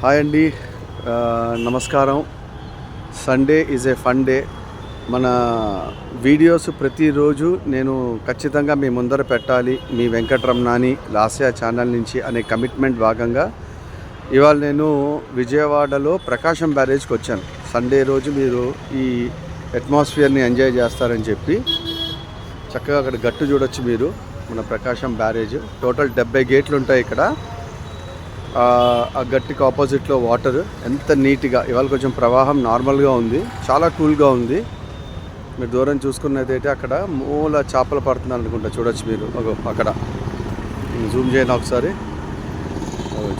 Hi అండి. నమస్కారం. Sunday is a fun day. మన వీడియోస్ ప్రతిరోజు నేను ఖచ్చితంగా మీ ముందర పెట్టాలి, మీ వెంకటరమణాని లాస్యా ఛానల్ నుంచి అనే కమిట్మెంట్ భాగంగా ఇవాళ నేను విజయవాడలో ప్రకాశం బ్యారేజ్కి వచ్చాను. సండే రోజు మీరు ఈ అట్మాస్ఫియర్ని ఎంజాయ్ చేస్తారని చెప్పి చక్కగా అక్కడ గట్టు చూడొచ్చు మీరు. మన ప్రకాశం బ్యారేజ్ టోటల్ 70 గేట్లు ఉంటాయి ఇక్కడ. ఆ గట్టికి ఆపోజిట్లో వాటర్ ఎంత నీట్గా, ఇవాళ కొంచెం ప్రవాహం నార్మల్గా ఉంది, చాలా కూల్గా ఉంది. మీరు దూరం చూసుకున్నదైతే అక్కడ మూల చేపలు పడుతున్నారు అనుకుంటా, చూడొచ్చు మీరు. అక్కడ జూమ్ చేయను ఒకసారి,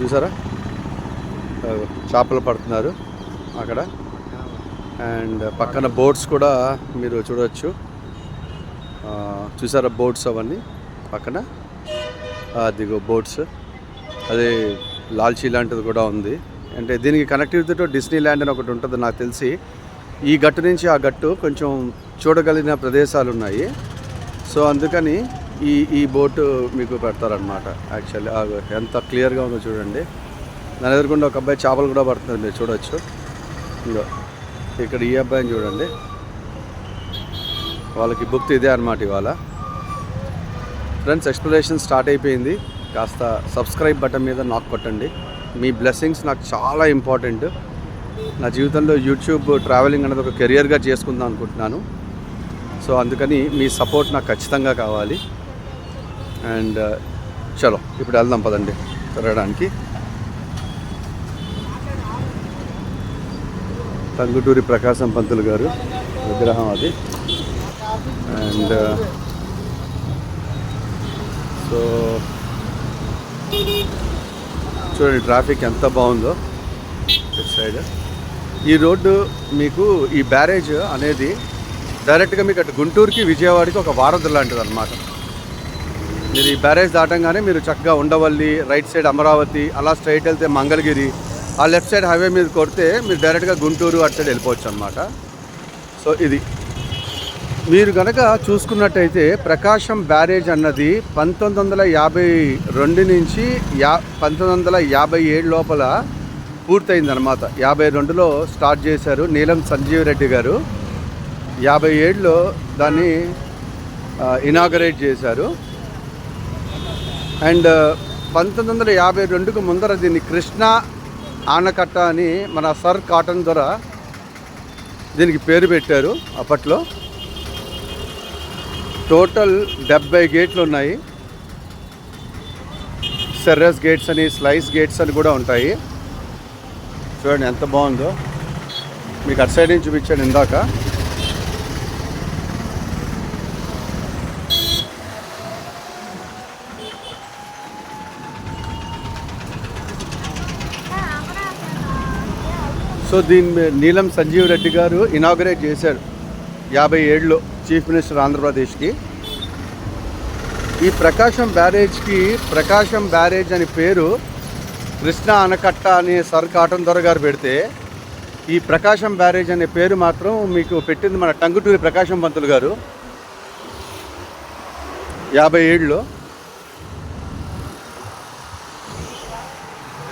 చూసారా చేపలు పడుతున్నారు అక్కడ. అండ్ పక్కన బోట్స్ కూడా మీరు చూడవచ్చు. చూసారా బోట్స్ అవన్నీ పక్కన, అదిగో బోట్స్. అదే లాల్చీ లాంటిది కూడా ఉంది. అంటే దీనికి కనెక్టివిటీతో డిస్నీ ల్యాండ్ అని ఒకటి ఉంటుంది నాకు తెలిసి. ఈ గట్టు నుంచి ఆ గట్టు కొంచెం చూడగలిగిన ప్రదేశాలు ఉన్నాయి. సో అందుకని ఈ బోటు మీకు పెడతారనమాట. యాక్చువల్లీ ఎంత క్లియర్గా ఉందో చూడండి. దాని ఎదురుకుండా ఒక అబ్బాయి చేపలు కూడా పడుతుంది, మీరు చూడవచ్చు. ఇంకో ఇక్కడ ఈ అబ్బాయిని చూడండి. వాళ్ళకి బుక్ ఇదే అనమాట ఇవాళ. ఫ్రెండ్స్, ఎక్స్ప్లోరేషన్ స్టార్ట్ అయిపోయింది. కాస్త సబ్స్క్రైబ్ బటన్ మీద నాకు కొట్టండి. మీ బ్లెస్సింగ్స్ నాకు చాలా ఇంపార్టెంట్. నా జీవితంలో యూట్యూబ్ ట్రావెలింగ్ అనేది ఒక కెరియర్గా చేసుకుందాం అనుకుంటున్నాను. సో అందుకని మీ సపోర్ట్ నాకు ఖచ్చితంగా కావాలి. అండ్ చలో ఇప్పుడు వెళ్దాం పదండి తిరగడానికి. టంగుటూరి ప్రకాశం పంతులు గారు విగ్రహం అది. అండ్ సో చూడండి ట్రాఫిక్ ఎంత బాగుందో ఇటు సైడ్. ఈ రోడ్డు మీకు, ఈ బ్యారేజ్ అనేది డైరెక్ట్గా మీకు అటు గుంటూరుకి విజయవాడకి ఒక వారధి లాంటిది అనమాట. మీరు ఈ బ్యారేజ్ దాటంగానే మీరు చక్కగా ఉండవల్లి, రైట్ సైడ్ అమరావతి, అలా స్ట్రైట్ వెళ్తే మంగళగిరి, ఆ లెఫ్ట్ సైడ్ హైవే మీద కొడితే మీరు డైరెక్ట్గా గుంటూరు అటు సైడ్ వెళ్ళిపోవచ్చు అనమాట. సో ఇది మీరు కనుక చూసుకున్నట్టయితే ప్రకాశం బ్యారేజ్ అన్నది 1952 నుంచి 1957 లోపల పూర్తయిందనమాట. 52లో స్టార్ట్ చేశారు నీలం సంజీవ్ రెడ్డి గారు. 57లో దాన్ని ఇనాగరేట్ చేశారు. అండ్ 1952కు ముందర దీన్ని కృష్ణా ఆనకట్ట అని మన సర్ కాటన్ దొర దీనికి పేరు పెట్టారు అప్పట్లో. టోటల్ 70 గేట్లు ఉన్నాయి. సెర్రస్ గేట్స్ అని, స్లైస్ గేట్స్ అని కూడా ఉంటాయి. చూడండి ఎంత బాగుందో. మీకు అటు సైడ్ నుంచి చూపించాను ఇందాక. సో దీన్ని నీలం సంజీవ్ రెడ్డి గారు ఇనాగరేట్ చేశాడు 57లో, చీఫ్ మినిస్టర్ ఆంధ్రప్రదేశ్కి. ఈ ప్రకాశం బ్యారేజ్కి ప్రకాశం బ్యారేజ్ అని పేరు కృష్ణా ఆనకట్ట అని సర్ కాటన్ దొర గారు పెడితే, ఈ ప్రకాశం బ్యారేజ్ అనే పేరు మాత్రం మీకు పెట్టింది మన టంగుటూరి ప్రకాశం పంతులు గారు 57లో.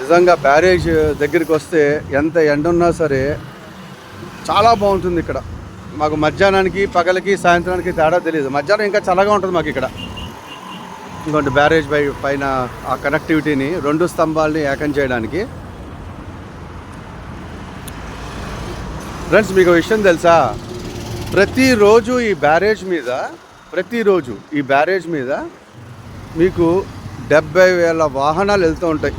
నిజంగా బ్యారేజ్ దగ్గరికి వస్తే ఎంత ఎండ ఉన్నా సరే చాలా బాగుంటుంది ఇక్కడ. మాకు మధ్యాహ్నానికి, పగలకి, సాయంత్రానికి తేడా తెలియదు. మధ్యాహ్నం ఇంకా చల్లగా ఉంటుంది మాకు ఇక్కడ. ఇంకోటి బ్యారేజ్ పైన ఆ కనెక్టివిటీని, 2 స్తంభాలని ఏకం చేయడానికి. ఫ్రెండ్స్, మీకు విషయం తెలుసా? ప్రతిరోజు ఈ బ్యారేజ్ మీద మీకు 70,000 వాహనాలు వెళ్తూ ఉంటాయి.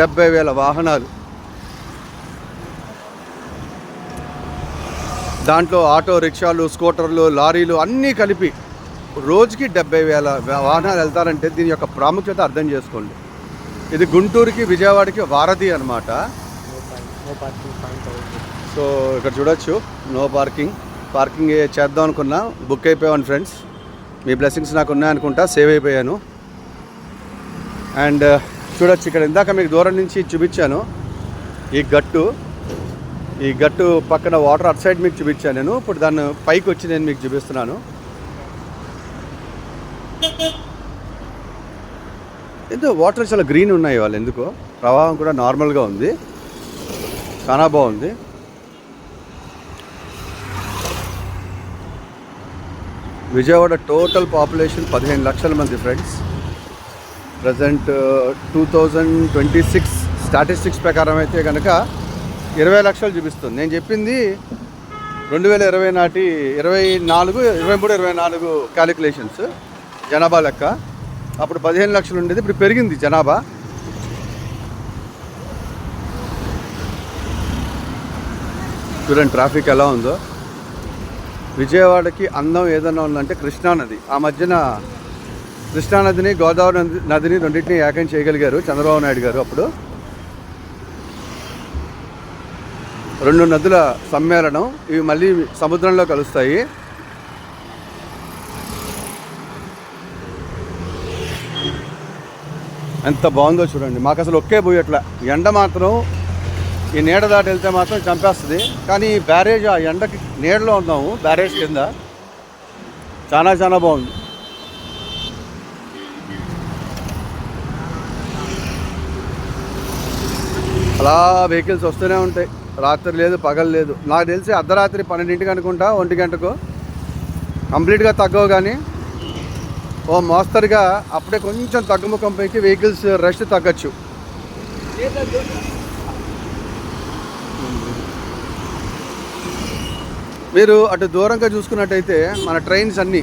70,000 వాహనాలు. దాంట్లో ఆటో రిక్షాలు, స్కూటర్లు, లారీలు అన్నీ కలిపి రోజుకి 70,000 వాహనాలు వెళ్తారంటే దీని యొక్క ప్రాముఖ్యత అర్థం చేసుకోండి. ఇది గుంటూరుకి విజయవాడకి వారధి అనమాట. సో ఇక్కడ చూడొచ్చు, నో పార్కింగ్ చేద్దాం అనుకున్నా, బుక్ అయిపోయాను ఫ్రెండ్స్. మీ బ్లెస్సింగ్స్ నాకు ఉన్నాయనుకుంటా, సేవ్ అయిపోయాను. అండ్ చూడొచ్చు ఇక్కడ ఇందాక మీకు దూరం నుంచి చూపించాను ఈ గట్టు పక్కన వాటర్ అటు సైడ్ మీకు చూపించాను నేను. ఇప్పుడు దాన్ని పైకి వచ్చి నేను మీకు చూపిస్తున్నాను. ఎందుకు వాటర్ చాలా గ్రీన్ ఉన్నాయి వాళ్ళు, ఎందుకో ప్రవాహం కూడా నార్మల్గా ఉంది. చాలా బాగుంది. విజయవాడ టోటల్ పాపులేషన్ 15 లక్షల మంది ఫ్రెండ్స్. ప్రజెంట్ 2026 స్టాటిస్టిక్స్ ప్రకారం అయితే కనుక 20 లక్షలు చూపిస్తుంది. నేను చెప్పింది 2020 నాటి 23-24 క్యాలిక్యులేషన్స్ జనాభా లెక్క. అప్పుడు 15 లక్షలు ఉండేది, ఇప్పుడు పెరిగింది జనాభా. చూడండి ట్రాఫిక్ ఎలా ఉందో. విజయవాడకి అందం ఏదైనా ఉందంటే కృష్ణానది. ఆ మధ్యన కృష్ణానదిని గోదావరి నదిని రెండింటిని ఏకం చేయగలిగారు చంద్రబాబు నాయుడు గారు. అప్పుడు 2 నదుల సమ్మేళనం, ఇవి మళ్ళీ సముద్రంలో కలుస్తాయి. ఎంత బాగుందో చూడండి. మాకు అసలు ఒకే పోయట్లా. ఎండ మాత్రం ఈ నీడ దాటి వెళ్తే మాత్రం చంపేస్తుంది. కానీ బ్యారేజ్ ఆ ఎండకి నీడలో ఉన్నాము, బ్యారేజ్ కింద. చాలా చాలా బాగుంది. అలా వెహికల్స్ వస్తూనే ఉంటాయి, రాత్రి లేదు పగలు లేదు. నాకు తెలిసి అర్ధరాత్రి 12 అనుకుంటా, 1 గంటకు కంప్లీట్గా తగ్గవు. కానీ ఓ మోస్తరుగా అప్పుడే కొంచెం తగ్గుముఖం పైకి వెహికల్స్ రష్ తగ్గచ్చు. మీరు అటు దూరంగా చూసుకున్నట్టయితే మన ట్రైన్స్ అన్నీ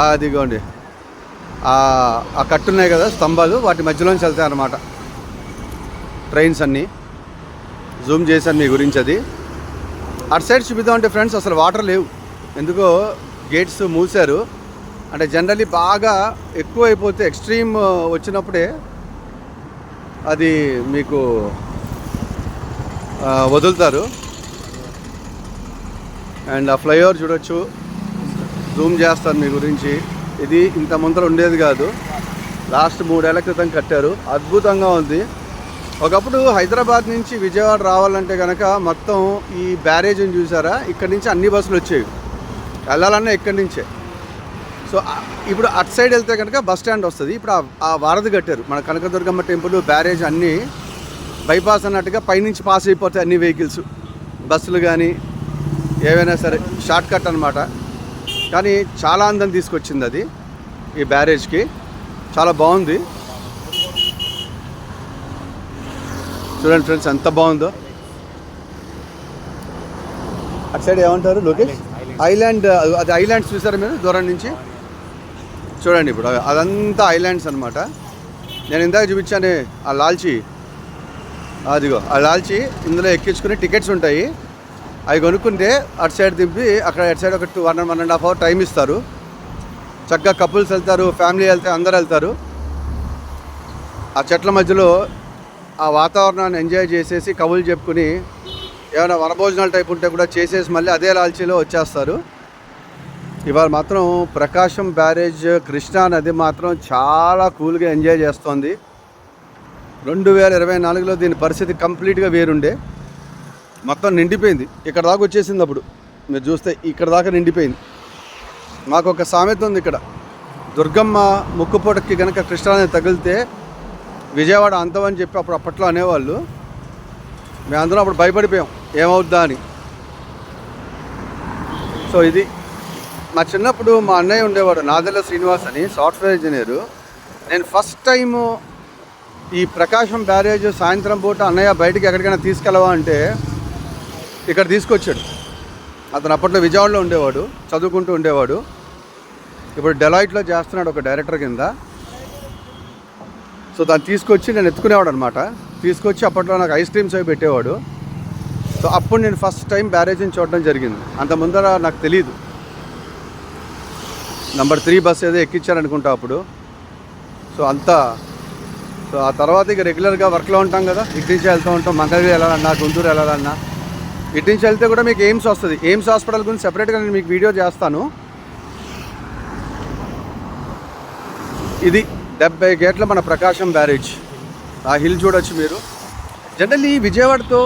అదిగోండి ఆ కట్టున్నాయి కదా స్తంభాలు, వాటి మధ్యలోంచి వెళ్తాయి అన్నమాట ట్రైన్స్ అన్నీ. జూమ్ చేశాను మీ గురించి అది. అటు సైడ్ చూపిద్దామంటే ఫ్రెండ్స్ అసలు వాటర్ లేవు, ఎందుకో గేట్స్ మూసారు. అంటే జనరల్లీ బాగా ఎక్కువ అయిపోతే ఎక్స్ట్రీమ్ వచ్చినప్పుడే అది మీకు వదులుతారు. అండ్ ఆ ఫ్లైఓవర్ చూడొచ్చు, జూమ్ చేస్తాను మీ గురించి. ఇది ఇంత ముందర ఉండేది కాదు, లాస్ట్ 3 ఏళ్ల క్రితం కట్టారు. అద్భుతంగా ఉంది. ఒకప్పుడు హైదరాబాద్ నుంచి విజయవాడ రావాలంటే కనుక మొత్తం ఈ బ్యారేజ్ని చూసారా, ఇక్కడి నుంచి అన్ని బస్సులు వచ్చేవి, వెళ్ళాలన్నా ఇక్కడి నుంచే. సో ఇప్పుడు అటు సైడ్ వెళ్తే కనుక బస్ స్టాండ్ వస్తుంది. ఇప్పుడు ఆ వారధి కట్టారు, మన కనకదుర్గమ్మ టెంపుల్ బ్యారేజ్ అన్నీ బైపాస్ అన్నట్టుగా పైనుంచి పాస్ అయిపోతాయి అన్ని వెహికల్స్, బస్సులు కానీ ఏవైనా సరే. షార్ట్ కట్ అనమాట. కానీ చాలా అందం తీసుకొచ్చింది అది ఈ బ్యారేజ్కి. చాలా బాగుంది. చూడండి ఫ్రెండ్స్ ఎంత బాగుందో. అటు సైడ్ ఏమంటారు లోకేష్? ఐలాండ్. అది ఐలాండ్స్ చూసారా మీరు దూరం నుంచి? చూడండి ఇప్పుడు అదంతా ఐలాండ్స్ అనమాట. నేను ఇందాక చూపించానే ఆ లాల్చీ, అదిగో ఆ లాల్చీ. ఇందులో ఎక్కించుకుని టికెట్స్ ఉంటాయి, అవి కొనుక్కుంటే అటు సైడ్ దింపి అక్కడ అటు సైడ్ ఒక 1.5 అవర్ టైం ఇస్తారు. చక్కగా కపుల్స్ వెళ్తారు, ఫ్యామిలీ వెళ్తే అందరు వెళ్తారు. ఆ చెట్ల మధ్యలో ఆ వాతావరణాన్ని ఎంజాయ్ చేసేసి కబుర్లు చెప్పుకుని ఏమైనా వనభోజనాలు టైప్ ఉంటే కూడా చేసేసి మళ్ళీ అదే లాల్చీలో వచ్చేస్తారు. ఇవాళ మాత్రం ప్రకాశం బ్యారేజ్ కృష్ణా నది మాత్రం చాలా కూల్గా ఎంజాయ్ చేస్తోంది. 2024లో దీని పరిస్థితి కంప్లీట్గా వేరుండే, మొత్తం నిండిపోయింది. ఇక్కడ దాకా వచ్చేసింది. అప్పుడు మీరు చూస్తే ఇక్కడ దాకా నిండిపోయింది. మాకు ఒక సామెత ఉంది ఇక్కడ, దుర్గమ్మ ముక్కుపొటకి కనుక కృష్ణానది తగిలితే విజయవాడ అంతమని చెప్పి అప్పట్లో అనేవాళ్ళు. మేమందరం అప్పుడు భయపడిపోయాం ఏమవుద్దా అని. సో ఇది మా చిన్నప్పుడు మా అన్నయ్య ఉండేవాడు నాదెల్ల శ్రీనివాస్ అని, సాఫ్ట్వేర్ ఇంజనీరు. నేను ఫస్ట్ టైము ఈ ప్రకాశం బ్యారేజ్ సాయంత్రం పూట అన్నయ్య బయటికి ఎక్కడికైనా తీసుకెళ్ళవా అంటే ఇక్కడ తీసుకొచ్చాడు. అతను అప్పట్లో విజయవాడలో ఉండేవాడు, చదువుకుంటూ ఉండేవాడు. ఇప్పుడు డెలాయిట్లో చేస్తున్నాడు ఒక డైరెక్టర్ కింద. సో దాన్ని తీసుకొచ్చి నేను ఎత్తుకునేవాడు అనమాట. తీసుకొచ్చి అప్పట్లో నాకు ఐస్ క్రీమ్స్ అవి పెట్టేవాడు. సో అప్పుడు నేను ఫస్ట్ టైం బ్యారేజ్ని చూడడం జరిగింది. అంత ముందర నాకు తెలియదు. నెంబర్ 3 బస్ ఏదో ఎక్కించారనుకుంటా అప్పుడు. సో ఆ తర్వాత ఇక రెగ్యులర్గా వర్క్లో ఉంటాం కదా, ఇటు నుంచి వెళ్తూ ఉంటాం. మంగళగిరి వెళ్ళాలన్నా, గుంటూరు వెళ్ళాలన్నా, ఇటు నుంచి వెళ్తే కూడా మీకు ఎయిమ్స్ వస్తుంది. ఎయిమ్స్ హాస్పిటల్ గురించి సెపరేట్గా నేను మీకు వీడియో చేస్తాను. ఇది 70 గేట్ల మన ప్రకాశం బ్యారేజ్. ఆ హిల్ చూడొచ్చు మీరు. జనరల్లీ విజయవాడతో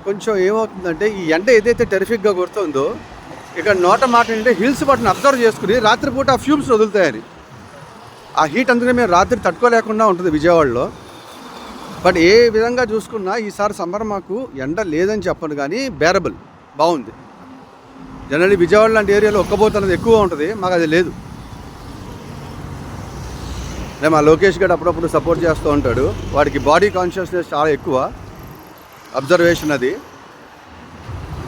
కొంచెం ఏమవుతుందంటే ఈ ఎండ ఏదైతే టెరిఫిక్గా కొడుతుందో ఇక్కడ నోట మాట ఏంటంటే హిల్స్ వాటిని అబ్జర్వ్ చేసుకుని రాత్రిపూట ఆ ఫ్యూమ్స్ వదులుతాయని. ఆ హీట్ అందుకనే మేము రాత్రి తట్టుకోలేకుండా ఉంటుంది విజయవాడలో. బట్ ఏ విధంగా చూసుకున్నా ఈసారి సమ్మర్ మాకు ఎండ లేదని చెప్పను కానీ బేరబుల్ బాగుంది. జనరల్లీ విజయవాడ లాంటి ఏరియాలో ఒక్కబోత అనేది ఎక్కువ ఉంటుంది, మాకు అది లేదు. మా లోకేష్ గారు అప్పుడప్పుడు సపోర్ట్ చేస్తూ ఉంటాడు, వాడికి బాడీ కాన్షియస్నెస్ చాలా ఎక్కువ, అబ్జర్వేషన్ అది.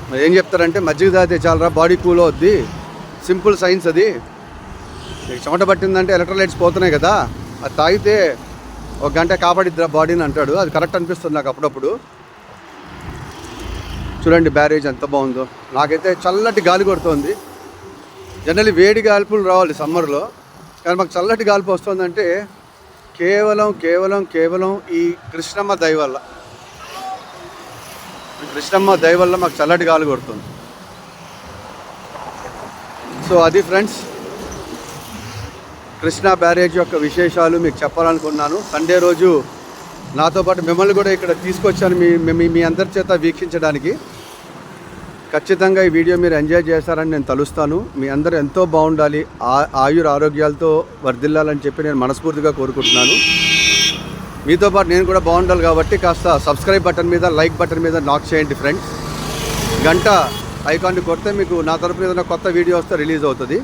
మరి ఏం చెప్తారంటే మజ్జిగ తాగితే చాలరా బాడీ కూల్ అవుద్ది, సింపుల్ సైన్స్ అది. చెమట పట్టిందంటే ఎలక్ట్రోలైట్స్ పోతున్నాయి కదా, అది తాగితే ఒక గంట కాపాడిద్దిరా బాడీని అంటాడు. అది కరెక్ట్ అనిపిస్తుంది నాకు అప్పుడప్పుడు. చూడండి బ్యారేజ్ ఎంత బాగుందో. నాకైతే చల్లటి గాలి కొడుతోంది. జనరల్లీ వేడి గాల్పులు రావాలి సమ్మర్లో, కానీ మాకు చల్లటి గాల్పు వస్తుందంటే కేవలం కేవలం కేవలం ఈ కృష్ణమ్మ దయ వల్ల. కృష్ణమ్మ దయ వల్ల మాకు చల్లటి గాలి కొడుతుంది. సో అది ఫ్రెండ్స్, కృష్ణా బ్యారేజ్ యొక్క విశేషాలు మీకు చెప్పాలనుకున్నాను. సండే రోజు నాతో పాటు మిమ్మల్ని కూడా ఇక్కడ తీసుకొచ్చాను మీ అందరి చేత వీక్షించడానికి. ఖచ్చితంగా ఈ వీడియో మీరు ఎంజాయ్ చేస్తారని నేను తలుస్తాను. మీ అందరూ ఎంతో బాగుండాలి, ఆయుర ఆరోగ్యాలతో వర్ధిల్లాలని చెప్పి నేను మనస్ఫూర్తిగా కోరుకుంటున్నాను. మీతో పాటు నేను కూడా బాగుండాలి కాబట్టి కాస్త సబ్స్క్రైబ్ బటన్ మీద, లైక్ బటన్ మీద నాక్ చేయండి ఫ్రెండ్స్. గంట ఐకాన్ని కొడితే మీకు నా తరపున ఏదైనా కొత్త వీడియో వస్తే రిలీజ్ అవుతుంది.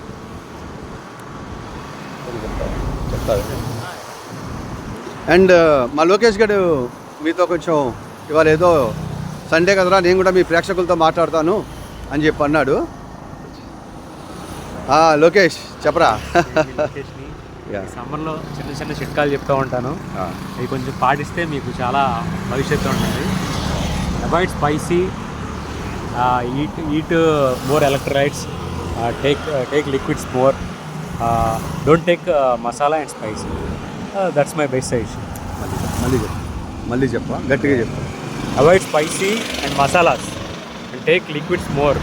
అండ్ మా లోకేష్ గారు మీతో కొంచెం ఇవాళ ఏదో సండే కదరా నేను కూడా మీ ప్రేక్షకులతో మాట్లాడతాను అని చెప్పి అన్నాడు. లోకేష్ చెప్పరా. సమ్మర్లో చిన్న చిన్న చిట్కాలు చెప్తూ ఉంటాను, అవి కొంచెం పాటిస్తే మీకు చాలా భవిష్యత్తు ఉంటుంది. Avoid spicy, eat more electrolytes, take liquids more, don't take masala and spicy. That's my best suggestion. మళ్ళీ చెప్పా, గట్టిగా చెప్పా. Avoid spicy and masalas and take liquids more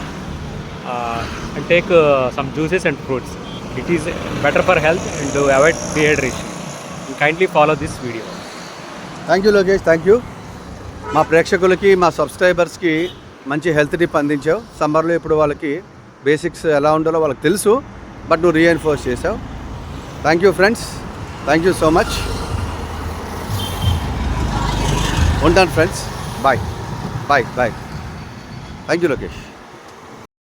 and take some juices and fruits. It is better for health and to avoid dehydration. Kindly follow this video. Thank you Lokesh, thank you. మా ప్రేక్షకులకి, మా సబ్స్క్రైబర్స్కి మంచి health tip అందించావు. సమ్మర్లో ఇప్పుడు వాళ్ళకి basics ఎలా ఉండాలో వాళ్ళకి తెలుసు, బట్ నువ్వు రీఎన్ఫోర్స్ చేసావు. Thank you friends, thank you so much. ఉంటాను friends, bye bye bye. Thank you Lokesh.